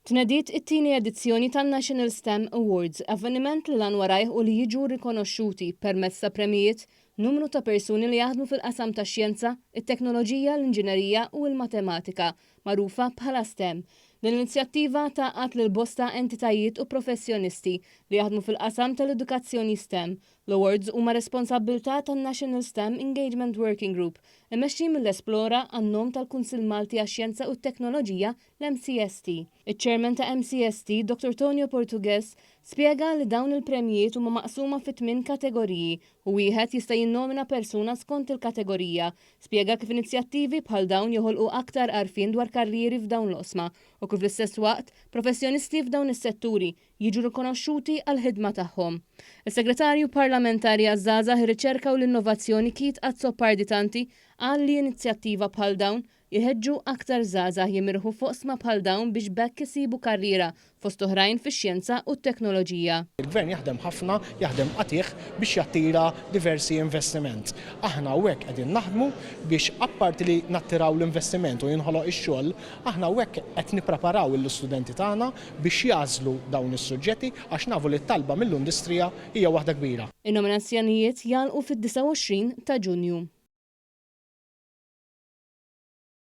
Tnediet it-tieni edizzjoni tan-National STEM Awards, avveniment li lan warajh u li jiġu rikonoxxuti permezz ta' premijiet numru ta' persuni li jaħdmu fil-qasam tax-xjenza, it-teknoloġija, l-inġinerija u l-matematika, magħrufa bħala STEM. L-inizjattiva taqgħet lil bosta entitajiet u professjonisti li jaħdmu fil-qasam tal-edukazzjoni STEM. L-awards huma responsabbiltà tan-National STEM Engagement Working Group, imexxi mill-Esplora għan-nom tal-Kunsill Malti għax-Xjenza u t-Teknoloġija l-MCST. Iċ-Chairman ta' MCST, Dr. Tonio Portugues, spjega li dawn il-premjiet huma maqsuma fi 8 kategoriji u wieħed jista' jinnomina persuna skont il-kategorija. Spjega kif inizjattivi bħal dawn joħolqu aktar għarfien dwar karrieri f'dawn l-oqsma u kif fl-istess waqt professjonisti f'dawn is-setturi jiġu rikonoxxuti għal-ħidma tagħhom. Is-Segretarju Parlamentari għaż-Żgħażagħ, ir-Riċerka u l-Innovazzjoni Keith Azzoparditanti qal li inizjattiva bħal dawn jħeġġu aktar żgħażagħ jimirħu foqsma bħal dawn biex bekk isibu karriera fost oħrajn fix-xjenza u t-teknoloġija. Il-Gvern jaħdem ħafna, jaħdem qatih biex jattira diversi investiment. Aħna hekk qegħdin naħdmu biex apparti li nattiraw l-investiment u jinħoloq ix-xogħol, aħna hekk qed nippreparaw l-istudenti tagħna biex jażlu dawn is-suġġetti għax nafu li t-talba mill-industrija hija waħda kbira. In-nominazzjonijiet jalqu fid-29 ta' Ġunju.